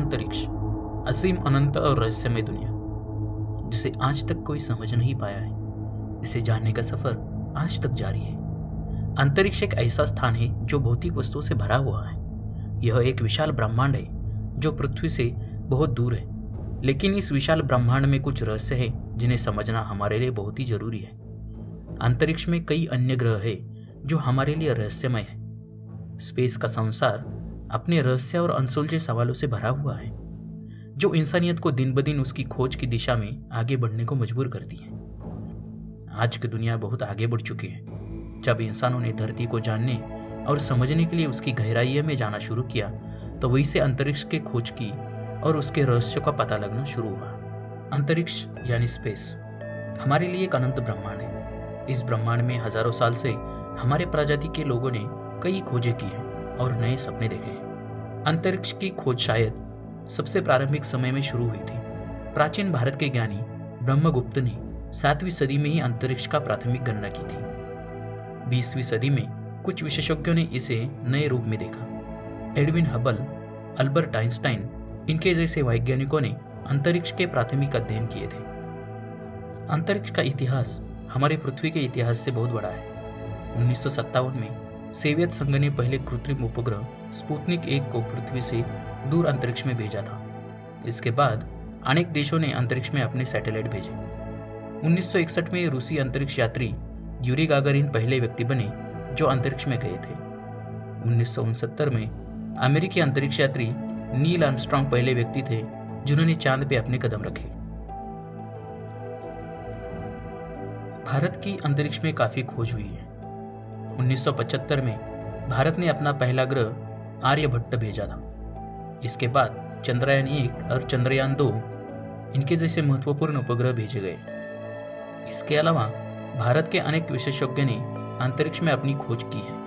महांतरिक्ष, असीम, अनंत और रहस्यमय दुनिया जिसे आज तक कोई समझ नहीं पाया है। इसे जानने का सफर आज तक जारी है। अंतरिक्ष एक ऐसा स्थान है जो भौतिक वस्तुओं से भरा हुआ है। यह एक विशाल ब्रह्मांड है जो पृथ्वी से बहुत दूर है, लेकिन इस विशाल ब्रह्मांड में कुछ रहस्य है जिन्हें समझना हमारे लिए बहुत ही जरूरी है। अंतरिक्ष में कई अन्य ग्रह है जो हमारे लिए रहस्यमय है। स्पेस का संसार अपने रहस्य और अनसुलझे सवालों से भरा हुआ है, जो इंसानियत को दिन ब दिन उसकी खोज की दिशा में आगे बढ़ने को मजबूर करती है। आज की दुनिया बहुत आगे बढ़ चुकी है। जब इंसानों ने धरती को जानने और समझने के लिए उसकी गहराइयों में जाना शुरू किया, तो वही से अंतरिक्ष के खोज की और उसके रहस्यों का पता लगना शुरू हुआ। अंतरिक्ष यानी स्पेस हमारे लिए एक अनंत ब्रह्मांड है। इस ब्रह्मांड में हजारों साल से हमारे प्रजाति के लोगों ने कई खोजें की हैं और नए सपने देखे हैं। अंतरिक्ष की खोज शायद सबसे प्रारंभिक समय में शुरू हुई थी। प्राचीन भारत के ज्ञानी ब्रह्मगुप्त ने 7वीं सदी में ही अंतरिक्ष का प्राथमिक गणना की थी। 20वीं सदी में कुछ विशेषज्ञों ने इसे नए रूप में देखा। एडविन हबल, अल्बर्ट आइंस्टाइन, इनके जैसे वैज्ञानिकों ने अंतरिक्ष के प्राथमिक अध्ययन किए थे। अंतरिक्ष का इतिहास हमारे पृथ्वी के इतिहास से बहुत बड़ा है। 1957 में सोवियत संघ ने पहले कृत्रिम उपग्रह स्पुतनिक 1 को पृथ्वी से दूर अंतरिक्ष में भेजा था। इसके बाद अनेक देशों ने अंतरिक्ष में अपने सैटेलाइट भेजे। 1961 में रूसी अंतरिक्ष यात्री यूरी गागारिन पहले व्यक्ति बने जो अंतरिक्ष में गए थे। 1969 में अमेरिकी अंतरिक्ष यात्री नील आर्मस्ट्रांग पहले व्यक्ति थे जिन्होंने चांद पे अपने कदम रखे। भारत की अंतरिक्ष में काफी खोज हुई है। 1975 में भारत ने अपना पहला ग्रह आर्यभट्ट भेजा था। इसके बाद चंद्रयान 1 और चंद्रयान 2 इनके जैसे महत्वपूर्ण उपग्रह भेजे गए। इसके अलावा भारत के अनेक विशेषज्ञों ने अंतरिक्ष में अपनी खोज की है।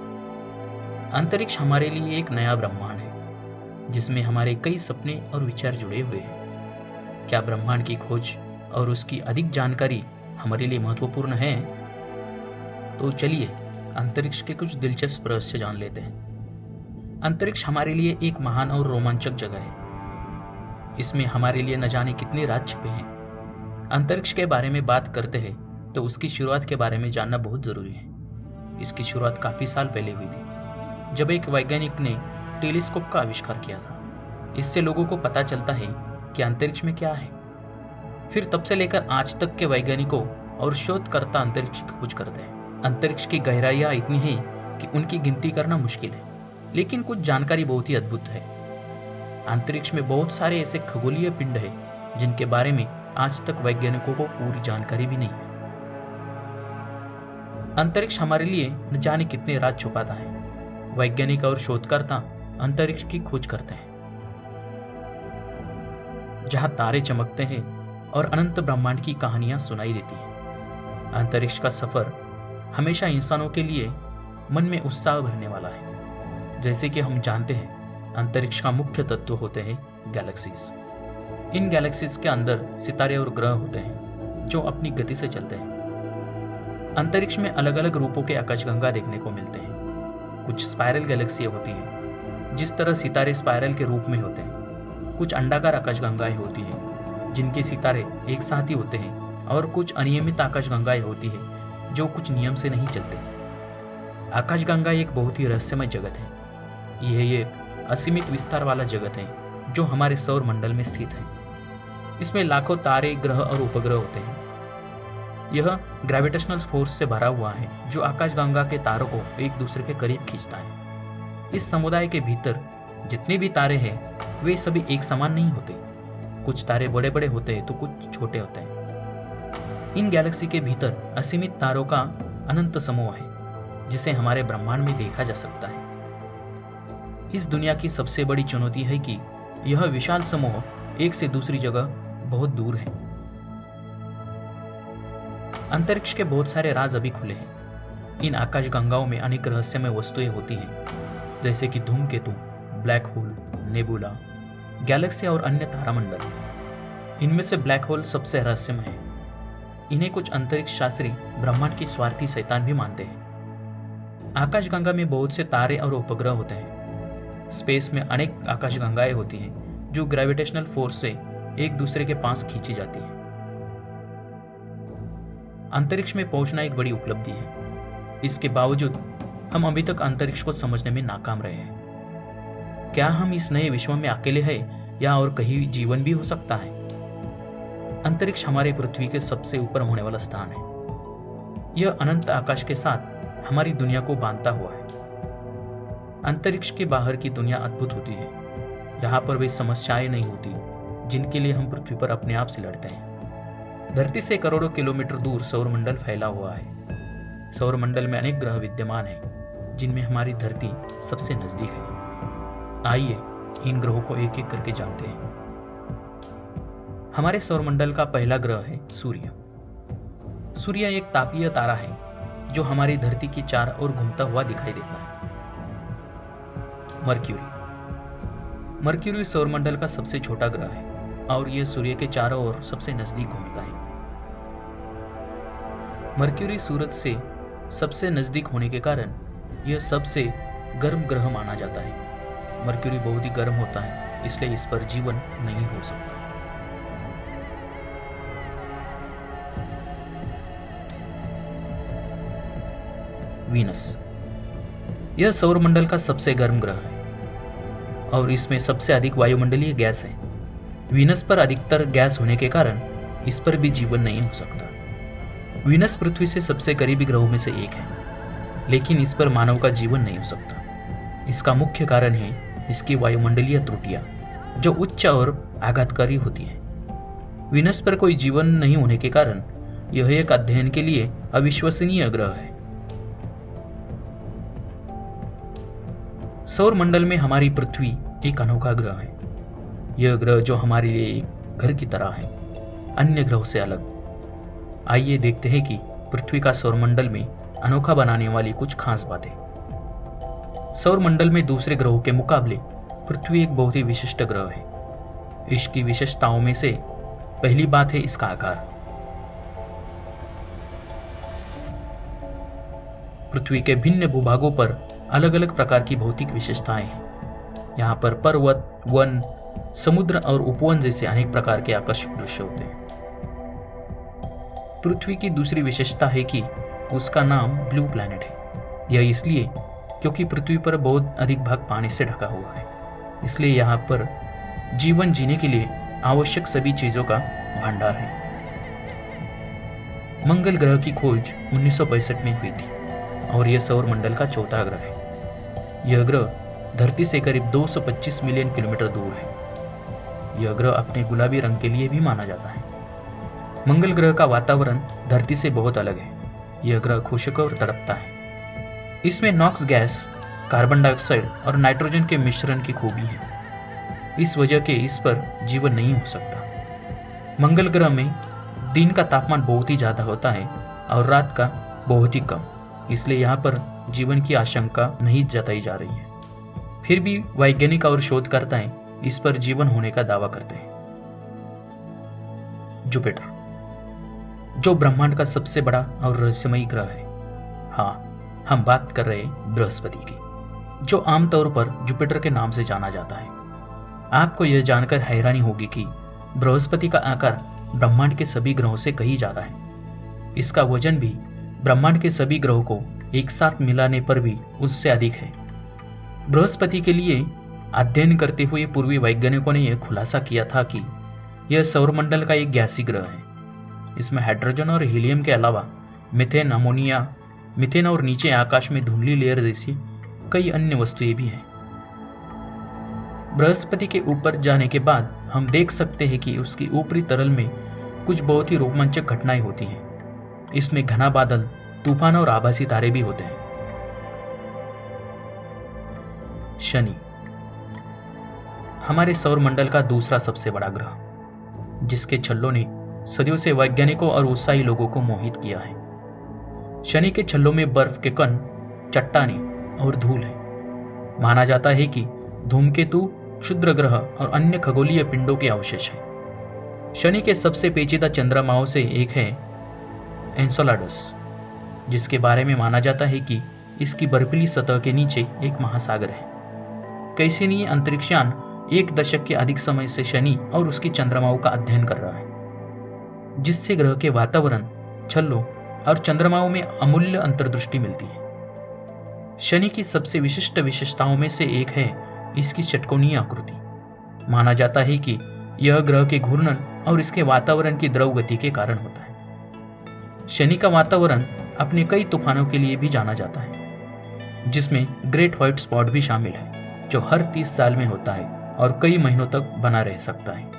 अंतरिक्ष हमारे लिए एक नया ब्रह्मांड है जिसमें हमारे कई सपने और विचार जुड़े हुए हैं। क्या ब्रह्मांड की खोज और उसकी अधिक जानकारी हमारे लिए महत्वपूर्ण है? तो चलिए अंतरिक्ष के कुछ दिलचस्प रहस्य जान लेते हैं। अंतरिक्ष हमारे लिए एक महान और रोमांचक जगह है। इसमें हमारे लिए न जाने कितने राज छिपे हैं। अंतरिक्ष के बारे में बात करते हैं तो उसकी शुरुआत के बारे में जानना बहुत जरूरी है। इसकी शुरुआत काफी साल पहले हुई थी, जब एक वैज्ञानिक ने टेलीस्कोप का आविष्कार किया था। इससे लोगों को पता चलता है कि अंतरिक्ष में क्या है। फिर तब से लेकर आज तक के वैज्ञानिकों और शोधकर्ता अंतरिक्ष की खोज करते हैं। अंतरिक्ष की गहराइयां इतनी है कि उनकी गिनती करना मुश्किल है, लेकिन कुछ जानकारी बहुत ही अद्भुत है। अंतरिक्ष में बहुत सारे ऐसे खगोलीय पिंड हैं जिनके बारे में आज तक वैज्ञानिकों को पूरी जानकारी भी नहीं है। अंतरिक्ष हमारे लिए न जाने कितने राज छुपाता है। वैज्ञानिक और शोधकर्ता अंतरिक्ष की खोज करते हैं जहां तारे चमकते हैं और अनंत ब्रह्मांड की कहानियां सुनाई देती हैं। अंतरिक्ष का सफर हमेशा इंसानों के लिए मन में उत्साह भरने वाला है। जैसे कि हम जानते हैं, अंतरिक्ष का मुख्य तत्व होते हैं गैलेक्सीज। इन गैलेक्सीज के अंदर सितारे और ग्रह होते हैं जो अपनी गति से चलते हैं। अंतरिक्ष में अलग अलग रूपों के आकाशगंगा देखने को मिलते हैं। कुछ स्पाइरल गैलेक्सी होती है, जिस तरह सितारे स्पाइरल के रूप में होते हैं। कुछ अंडाकार आकाशगंगाएं होती हैं जिनके सितारे एक साथ ही होते हैं, और कुछ अनियमित आकाशगंगाएं होती है जो कुछ नियम से नहीं चलते। आकाशगंगा एक बहुत ही रहस्यमय जगत है। यह एक असीमित विस्तार वाला जगत है जो हमारे सौर मंडल में स्थित है। इसमें लाखों तारे, ग्रह और उपग्रह होते हैं। यह ग्रेविटेशनल फोर्स से भरा हुआ है जो आकाशगंगा के तारों को एक दूसरे के करीब खींचता है। इस समुदाय के भीतर जितने भी तारे हैं वे सभी एक समान नहीं होते। कुछ तारे बड़े बड़े होते हैं तो कुछ छोटे होते हैं। इन गैलेक्सी के भीतर असीमित तारों का अनंत समूह है जिसे हमारे ब्रह्मांड में देखा जा सकता है। इस दुनिया की सबसे बड़ी चुनौती है कि यह विशाल समूह एक से दूसरी जगह बहुत दूर है। अंतरिक्ष के बहुत सारे राज अभी खुले हैं। इन आकाशगंगाओं में अनेक रहस्यमय वस्तुएं होती हैं, जैसे कि धूमकेतु, ब्लैक होल, नेबुला, गैलेक्सी और अन्य तारामंडल। इनमें से ब्लैक होल सबसे रहस्यमय है। इन्हें कुछ अंतरिक्ष शास्त्री ब्रह्मांड की स्वार्थी शैतान भी मानते हैं। आकाशगंगा में बहुत से तारे और उपग्रह होते हैं। स्पेस में अनेक आकाशगंगाएं होती हैं जो ग्रेविटेशनल फोर्स से एक दूसरे के पास खींची जाती है। अंतरिक्ष में पहुंचना एक बड़ी उपलब्धि है। इसके बावजूद हम अभी तक अंतरिक्ष को समझने में नाकाम रहे हैं। क्या हम इस नए विश्व में अकेले हैं या और कहीं जीवन भी हो सकता है? अंतरिक्ष हमारे पृथ्वी के सबसे ऊपर होने वाला स्थान है। यह अनंत आकाश के साथ हमारी दुनिया को बांधता हुआ है। अंतरिक्ष के बाहर की दुनिया अद्भुत होती है। यहाँ पर वे समस्याएं नहीं होती जिनके लिए हम पृथ्वी पर अपने आप से लड़ते हैं। धरती से करोड़ों किलोमीटर दूर सौरमंडल फैला हुआ है। सौरमंडल में अनेक ग्रह विद्यमान हैं, जिनमें हमारी धरती सबसे नजदीक है। आइए इन ग्रहों को एक एक करके जानते हैं। हमारे सौरमंडल का पहला ग्रह है सूर्य। सूर्य एक तापीय तारा है जो हमारी धरती की चार ओर घूमता हुआ दिखाई देता है। मर्क्यूरी सौरमंडल का सबसे छोटा ग्रह है और यह सूर्य के चारों ओर सबसे नजदीक घूमता है। मर्क्यूरी सूरज से सबसे नजदीक होने के कारण यह सबसे गर्म ग्रह माना जाता है। मर्क्यूरी बहुत ही गर्म होता है, इसलिए इस पर जीवन नहीं हो सकता। वीनस, यह सौरमंडल का सबसे गर्म ग्रह है और इसमें सबसे अधिक वायुमंडलीय गैस है। वीनस पर अधिकतर गैस होने के कारण इस पर भी जीवन नहीं हो सकता। वीनस पृथ्वी से सबसे करीबी ग्रहों में से एक है, लेकिन इस पर मानव का जीवन नहीं हो सकता। इसका मुख्य कारण है इसकी वायुमंडलीय त्रुटियां, जो उच्च और आघातकारी होती है। वीनस पर कोई जीवन नहीं होने के कारण यह एक अध्ययन के लिए अविश्वसनीय ग्रह है। सौर मंडल में हमारी पृथ्वी एक अनोखा ग्रह है। यह ग्रह जो हमारे लिए एक घर की तरह है, अन्य ग्रहों से अलग। आइए देखते हैं कि पृथ्वी का सौरमंडल में अनोखा बनाने वाली कुछ खास बातें। सौरमंडल में दूसरे ग्रहों के मुकाबले पृथ्वी एक बहुत ही विशिष्ट ग्रह है। इसकी विशेषताओं में से पहली बात है इसका आकार। पृथ्वी के भिन्न भूभागों पर अलग अलग प्रकार की भौतिक विशेषताएं हैं। यहाँ पर पर्वत, वन, समुद्र और उपवन जैसे अनेक प्रकार के आकर्षक दृश्य होते हैं। पृथ्वी की दूसरी विशेषता है कि उसका नाम ब्लू प्लैनेट है। यह इसलिए क्योंकि पृथ्वी पर बहुत अधिक भाग पानी से ढका हुआ है, इसलिए यहाँ पर जीवन जीने के लिए आवश्यक सभी चीजों का भंडार है। मंगल ग्रह की खोज 1965 में हुई थी और यह सौरमंडल का चौथा ग्रह है। यह ग्रह धरती से करीब 225 मिलियन किलोमीटर दूर है। यह ग्रह अपने गुलाबी रंग के लिए भी माना जाता है। मंगल ग्रह का वातावरण धरती से बहुत अलग है। यह ग्रह खुशक और तड़पता है। इसमें नॉक्स गैस, कार्बन डाइऑक्साइड और नाइट्रोजन के मिश्रण की खूबी है। इस वजह के इस पर जीवन नहीं हो सकता। मंगल ग्रह में दिन का तापमान बहुत ही ज्यादा होता है और रात का बहुत ही कम, इसलिए यहाँ पर जीवन की आशंका नहीं जताई जा रही है। फिर भी वैज्ञानिक और शोधकर्ता इस पर जीवन होने का दावा करते हैं। जुपिटर, जो ब्रह्मांड का सबसे बड़ा और रहस्यमयी ग्रह है। हाँ, हम बात कर रहे हैं बृहस्पति की, जो आमतौर पर जुपिटर के नाम से जाना जाता है। आपको यह जानकर हैरानी होगी कि बृहस्पति का आकार ब्रह्मांड के सभी ग्रहों से कहीं ज्यादा है। इसका वजन भी ब्रह्मांड के सभी ग्रहों को एक साथ मिलाने पर भी उससे अधिक है। बृहस्पति के लिए अध्ययन करते हुए पूर्वी वैज्ञानिकों ने यह खुलासा किया था कि यह सौरमंडल का एक गैसीय ग्रह है। इसमें हाइड्रोजन और हीलियम के अलावा मीथेन, अमोनिया, मीथेन और नीचे आकाश में धुंधली लेयर जैसी कई अन्य वस्तुएं भी हैं। बृहस्पति के ऊपर जाने के बाद हम देख सकते हैं कि उसकी ऊपरी तरल में कुछ बहुत ही रोमांचक घटनाएं होती हैं। इसमें घना बादल, तूफान और आभासी तारे भी होते हैं। शनि, हमारे सौरमंडल का दूसरा सबसे बड़ा ग्रह, जिसके छल्लों ने सदियों से वैज्ञानिकों और उत्साही लोगों को मोहित किया है। शनि के छल्लों में बर्फ के कण, चट्टानें और धूल है। माना जाता है कि धूमकेतु, क्षुद्र ग्रह और अन्य खगोलीय पिंडों के अवशेष हैं। शनि के सबसे पेचीदा चंद्रमाओं से एक है एन्सेलाडस, जिसके बारे में माना जाता है कि इसकी बर्फीली सतह के नीचे एक महासागर है। कैसिनी अंतरिक्षयान 1 दशक के अधिक समय से शनि और उसकी चंद्रमाओं का अध्ययन कर रहा है, जिससे ग्रह के वातावरण, छल्लों और चंद्रमाओं में अमूल्य अंतर्दृष्टि मिलती है। शनि की सबसे विशिष्ट विशेषताओं में से एक है इसकी षटकोणीय आकृति। माना जाता है कि यह ग्रह के घूर्णन और इसके वातावरण की द्रव गति के कारण होता है। शनि का वातावरण अपने कई तूफानों के लिए भी जाना जाता है, जिसमें ग्रेट व्हाइट स्पॉट भी शामिल है, जो हर 30 साल में होता है और कई महीनों तक बना रह सकता है।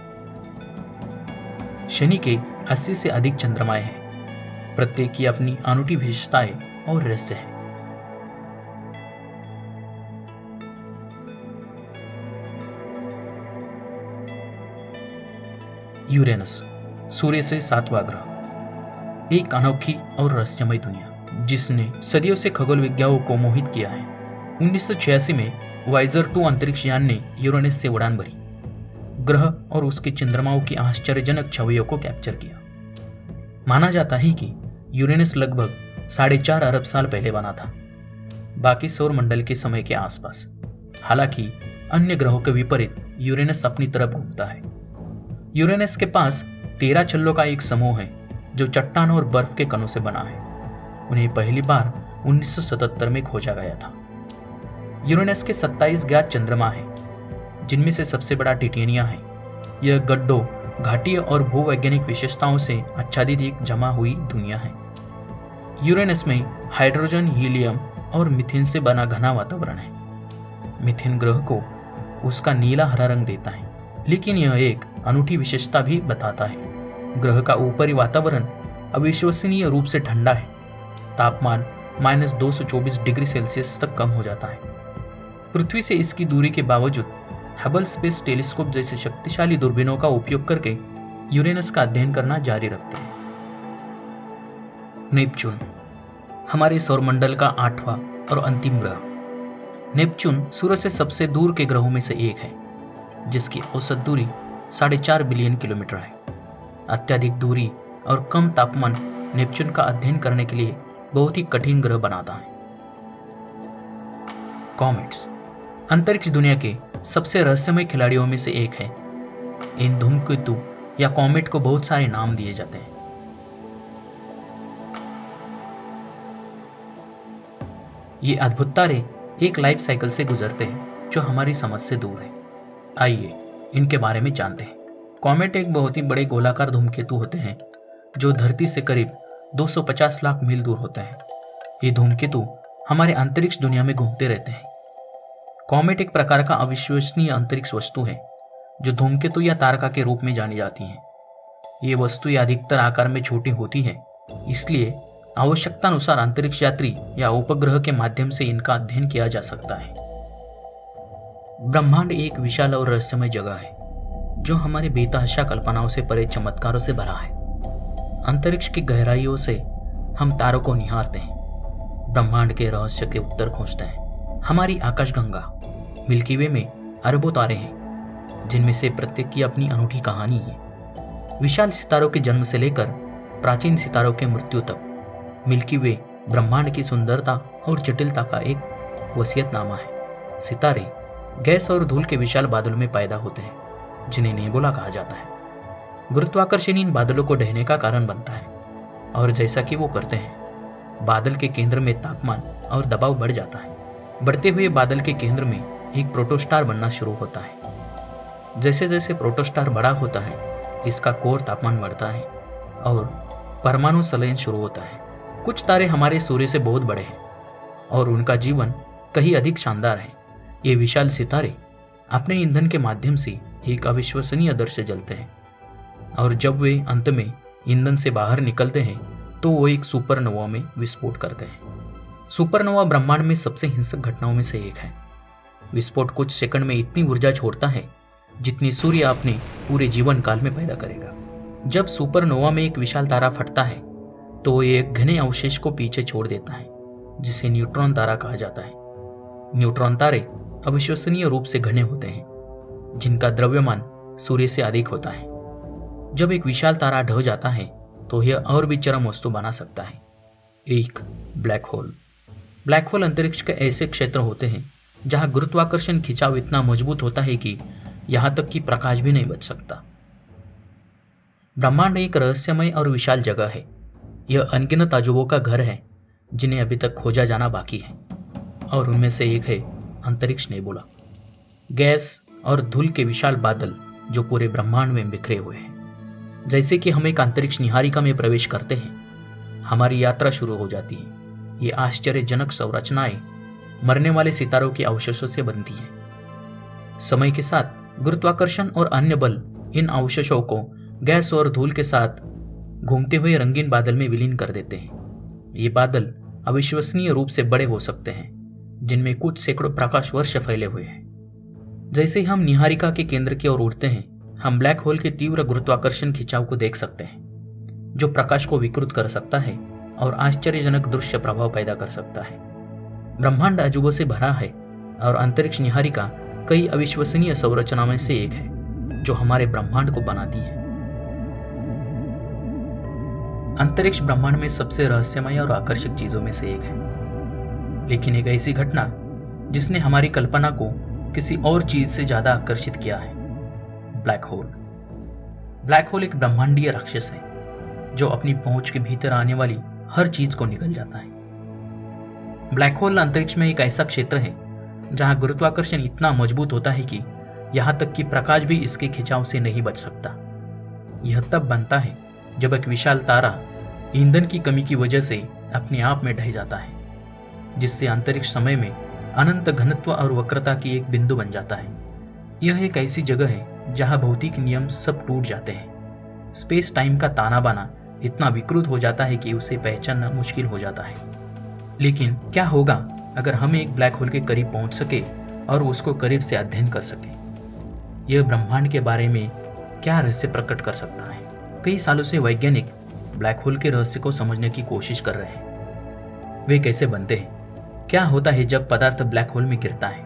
शनि के 80 से अधिक चंद्रमाएं हैं, प्रत्येक की अपनी अनूठी विशेषताएं और रहस्य है। यूरेनस, सूर्य से 7वां ग्रह, एक अनोखी और रहस्यमय दुनिया जिसने सदियों से खगोल विज्ञानियों को मोहित किया है। 1986 में वाइजर 2 अंतरिक्ष यान ने यूरेनस से उड़ान भरी, ग्रह और उसके चंद्रमाओं की आश्चर्यजनक छवियों को कैप्चर किया। माना जाता है कि यूरेनस लगभग 4.5 अरब साल पहले बना था, बाकी सौर मंडल के समय के आसपास। हालांकि अन्य ग्रहों के विपरीत यूरेनस अपनी तरफ घूमता है। यूरेनस के पास 13 छल्लों का एक समूह है जो चट्टान और बर्फ के कणों से बना है। उन्हें पहली बार 1977 में खोजा गया था। यूरेनस के 27 ज्ञात चंद्रमा हैं, जिनमें से सबसे बड़ा टिटेनिया है। यह गड्ढों, घाटी और भूवैज्ञानिक विशेषताओं से आच्छादित एक जमा हुई दुनिया है। यूरेनस में हाइड्रोजन, हीलियम और मीथेन से बना घना वातावरण है। मीथेन ग्रह को उसका नीला हरा रंग देता है, लेकिन यह एक अनूठी विशेषता भी बताता है। ग्रह का ऊपरी वातावरण अविश्वसनीय रूप से ठंडा है। तापमान -224 डिग्री सेल्सियस तक कम हो जाता है। पृथ्वी से इसकी दूरी के बावजूद हबल स्पेस टेलीस्कोप जैसे शक्तिशाली दूरबीनों का उपयोग करके यूरेनस का अध्ययन करना जारी रखते हैं। नेपच्यून, हमारे सौरमंडल का 8वां और अंतिम ग्रह। नेपच्यून सूर्य से सबसे दूर के ग्रहों में से एक है, जिसकी औसत दूरी 4.5 बिलियन किलोमीटर है। अत्यधिक दूरी और कम तापमान नेपच्यून का अध्ययन करने के लिए बहुत ही कठिन ग्रह बनाता है। कॉमेट्स, अंतरिक्ष दुनिया के सबसे रहस्यमय खिलाड़ियों में से एक है। इन धूमकेतु या कॉमेट को बहुत सारे नाम दिए जाते हैं। ये अद्भुत तारे एक लाइफ साइकिल से गुजरते हैं जो हमारी समझ से दूर है। आइए इनके बारे में जानते हैं। कॉमेट एक बहुत ही बड़े गोलाकार धूमकेतु होते हैं जो धरती से करीब 250 लाख मील दूर होते हैं। ये धूमकेतु हमारे अंतरिक्ष दुनिया में घूमते रहते हैं। कॉमेट एक प्रकार का अविश्वसनीय अंतरिक्ष वस्तु है जो धूमकेतु या तारका के रूप में जानी जाती है। ये वस्तुएं अधिकतर आकार में छोटी होती है, इसलिए आवश्यकतानुसार अंतरिक्ष यात्री या उपग्रह के माध्यम से इनका अध्ययन किया जा सकता है। ब्रह्मांड एक विशाल और रहस्यमय जगह है जो हमारे बेतहाशा कल्पनाओं से परे चमत्कारों से भरा है। अंतरिक्ष की गहराइयों से हम तारों को निहारते हैं, ब्रह्मांड के रहस्य के उत्तर खोजते हैं। हमारी आकाशगंगा मिल्की वे में अरबों तारे हैं, जिनमें से प्रत्येक की अपनी अनूठी कहानी है। विशाल सितारों के जन्म से लेकर प्राचीन सितारों के मृत्यु तक मिल्की वे ब्रह्मांड की सुंदरता और जटिलता का एक वसीयतनामा है। सितारे गैस और धूल के विशाल बादलों में पैदा होते हैं, जिन्हें नेबुला कहा जाता है। गुरुत्वाकर्षण इन बादलों को ढहने का कारण बनता है, और जैसा कि वो करते हैं, बादल के केंद्र में तापमान और दबाव बढ़ जाता है। बढ़ते हुए बादल के केंद्र में एक प्रोटोस्टार बनना शुरू होता है। जैसे जैसे प्रोटोस्टार बड़ा होता है, इसका कोर तापमान बढ़ता है और परमाणु संलयन शुरू होता है। कुछ तारे हमारे सूर्य से बहुत बड़े हैं और उनका जीवन कहीं अधिक शानदार है। ये विशाल सितारे अपने ईंधन के माध्यम से एक अविश्वसनीय दर से जलते हैं, और जब वे अंत में ईंधन से बाहर निकलते हैं तो वो एक सुपरनोवा में विस्फोट करते हैं। सुपरनोवा ब्रह्मांड में सबसे हिंसक घटनाओं में से एक है। विस्फोट कुछ सेकंड में इतनी ऊर्जा छोड़ता है जितनी सूर्य अपने पूरे जीवन काल में पैदा करेगा। जब सुपरनोवा में एक विशाल तारा फटता है तो वो एक घने अवशेष को पीछे छोड़ देता है, जिसे न्यूट्रॉन तारा कहा जाता है। न्यूट्रॉन तारे अविश्वसनीय रूप से घने होते हैं, जिनका द्रव्यमान सूर्य से अधिक होता है। जब एक विशाल तारा ढह जाता है तो यह और भी चरम वस्तु बना सकता है, एक ब्लैक होल। ब्लैक होल अंतरिक्ष के ऐसे क्षेत्र होते हैं जहां गुरुत्वाकर्षण खिंचाव इतना मजबूत होता है कि यहाँ तक कि प्रकाश भी नहीं बच सकता। ब्रह्मांड एक रहस्यमय और विशाल जगह है। यह अनगिनत अजूबों का घर है जिन्हें अभी तक खोजा जाना बाकी है, और उनमें से एक है अंतरिक्ष नेबुला, गैस और धूल के विशाल बादल जो पूरे ब्रह्मांड में बिखरे हुए हैं। जैसे कि हम एक अंतरिक्ष निहारिका में प्रवेश करते हैं, हमारी यात्रा शुरू हो जाती है। ये आश्चर्यजनक संरचनाएं मरने वाले सितारों के अवशेषों से बनती हैं। समय के साथ गुरुत्वाकर्षण और अन्य बल इन अवशेषों को गैस और धूल के साथ घूमते हुए रंगीन बादल में विलीन कर देते हैं। ये बादल अविश्वसनीय रूप से बड़े हो सकते हैं, जिनमें कुछ सैकड़ों प्रकाश वर्ष फैले हुए हैं। जैसे ही हम निहारिका के केंद्र की ओर उड़ते हैं, हम ब्लैक होल के तीव्र गुरुत्वाकर्षण खिंचाव को देख सकते हैं, जो प्रकाश को विकृत कर सकता है और आश्चर्यजनक दृश्य प्रभाव पैदा कर सकता है। ब्रह्मांड अजूबों से भरा है और अंतरिक्ष निहारिका कई अविश्वसनीय संरचनाओं में से एक है जो हमारे ब्रह्मांड को बनाती है। अंतरिक्ष ब्रह्मांड में सबसे रहस्यमय और आकर्षक चीजों में से एक है, लेकिन एक ऐसी घटना जिसने हमारी कल्पना को किसी और चीज से ज्यादा आकर्षित किया है, ब्लैक होल। ब्लैक होल एक ब्रह्मांडीय राक्षस है जो अपनी पहुंच के भीतर आने वाली हर चीज को निगल जाता है। ब्लैक होल अंतरिक्ष में एक ऐसा क्षेत्र है जहां गुरुत्वाकर्षण इतना मजबूत होता है कि यहां तक कि प्रकाश भी इसके खिंचाव से नहीं बच सकता। यह तब बनता है जब एक विशाल तारा ईंधन की कमी की वजह से अपने आप में ढह जाता है, जिससे अंतरिक्ष समय में अनंत घनत्व और वक्रता की एक बिंदु बन जाता है। यह एक ऐसी जगह है जहां भौतिक नियम सब टूट जाते हैं। स्पेस टाइम का ताना बाना इतना विकृत हो जाता है कि उसे पहचानना मुश्किल हो जाता है। लेकिन क्या होगा अगर हम एक ब्लैक होल के करीब पहुंच सके और उसको करीब से अध्ययन कर सके? यह ब्रह्मांड के बारे में क्या रहस्य प्रकट कर सकता है? कई सालों से वैज्ञानिक ब्लैक होल के रहस्य को समझने की कोशिश कर रहे हैं। वे कैसे बनते हैं? क्या होता है जब पदार्थ ब्लैक होल में गिरता है?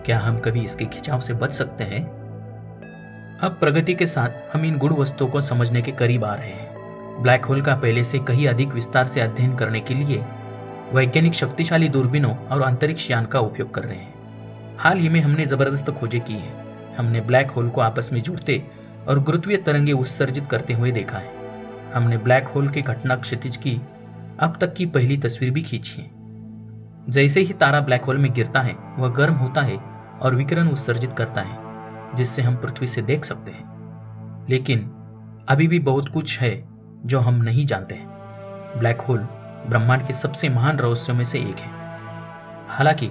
क्या हम कभी इसके खिंचाव से बच सकते हैं? अब प्रगति के साथ हम इन गुण वस्तुओं को समझने के करीब आ रहे हैं। ब्लैक होल का पहले से कहीं अधिक विस्तार से अध्ययन करने के लिए वैज्ञानिक शक्तिशाली दूरबीनों और अंतरिक्ष यान का उपयोग कर रहे हैं। हाल ही में हमने जबरदस्त खोजें की है। हमने ब्लैक होल को आपस में जुड़ते और गुरुत्वीय तरंगे उत्सर्जित करते हुए देखा है। हमने ब्लैक होल के घटना क्षितिज की अब तक की पहली तस्वीर भी खींची है। जैसे ही तारा ब्लैक होल में गिरता है, वह गर्म होता है और विकिरण उत्सर्जित करता है, जिससे हम पृथ्वी से देख सकते हैं। लेकिन अभी भी बहुत कुछ है जो हम नहीं जानते हैं। ब्लैक होल ब्रह्मांड के सबसे महान रहस्यों में से एक है। हालांकि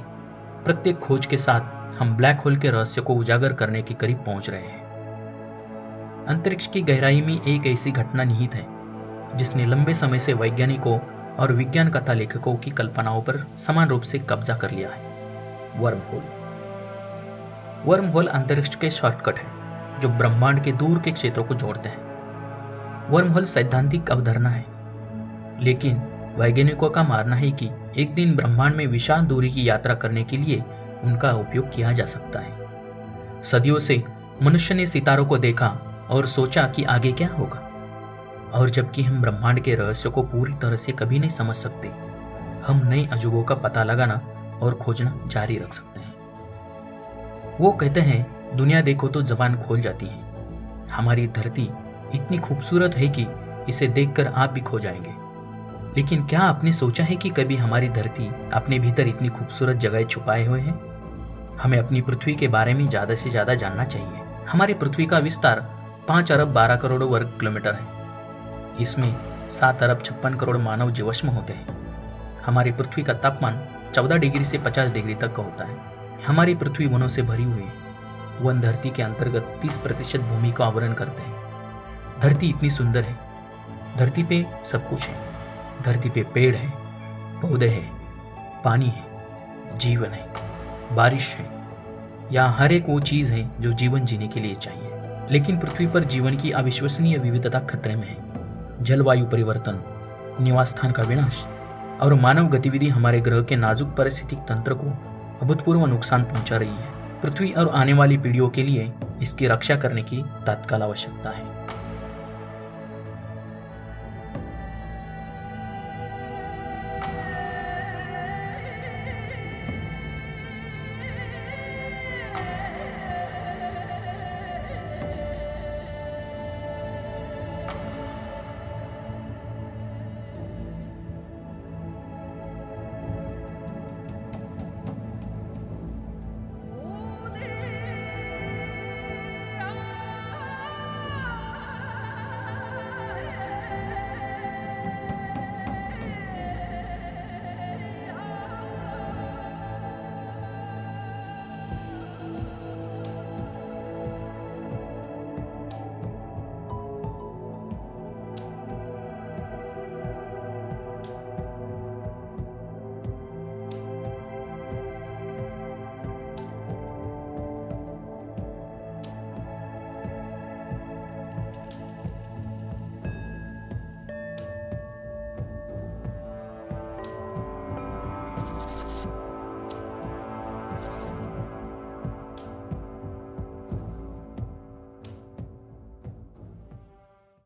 प्रत्येक खोज के साथ हम ब्लैक होल के रहस्य को उजागर करने के करीब पहुंच रहे हैं। अंतरिक्ष की गहराई में एक ऐसी घटना निहित है जिसने लंबे समय से वैज्ञानिकों और विज्ञान कथा लेखकों की कल्पनाओं पर समान रूप से कब्जा कर लिया है। Worm hole. वर्म होल अंतरिक्ष के शॉर्टकट है जो ब्रह्मांड के दूर के क्षेत्रों को जोड़ते हैं। वर्म होल सैद्धांतिक अवधारणा है, लेकिन वैज्ञानिकों का मानना है कि एक दिन ब्रह्मांड में विशाल दूरी की यात्रा करने के लिए उनका उपयोग किया जा सकता है। सदियों से मनुष्य ने सितारों को देखा और सोचा कि आगे क्या होगा, और जबकि हम ब्रह्मांड के रहस्य को पूरी तरह से कभी नहीं समझ सकते, हम नए अजूबों का पता लगाना और खोजना जारी रख सकते हैं। वो कहते हैं, दुनिया देखो तो जबान खोल जाती है। हमारी धरती इतनी खूबसूरत है कि इसे देखकर आप भी खो जाएंगे। लेकिन क्या आपने सोचा है कि कभी हमारी धरती अपने भीतर इतनी खूबसूरत जगह छुपाए हुए है? हमें अपनी पृथ्वी के बारे में ज्यादा से ज्यादा जानना चाहिए। हमारी पृथ्वी का विस्तार 5 अरब 12 करोड़ वर्ग किलोमीटर है। इसमें 7 अरब 56 करोड़ मानव जीवाश्म होते हैं। हमारी पृथ्वी का तापमान 14 डिग्री से 50 डिग्री तक का होता है। हमारी पृथ्वी वनों से भरी हुई है। वन धरती के अंतर्गत 30% भूमि को आवरण करते हैं। धरती इतनी सुंदर है। धरती पे सब कुछ है। धरती पे पेड़ है, पौधे हैं, पानी है, जीवन है, बारिश है। यहाँ हर एक वो चीज है जो जीवन जीने के लिए चाहिए। लेकिन पृथ्वी पर जीवन की अविश्वसनीय विविधता खतरे में है। जलवायु परिवर्तन, निवास स्थान का विनाश और मानव गतिविधि हमारे ग्रह के नाजुक पारिस्थितिक तंत्र को अभूतपूर्व नुकसान पहुंचा रही है। पृथ्वी और आने वाली पीढ़ियों के लिए इसकी रक्षा करने की तत्काल आवश्यकता है। हैं।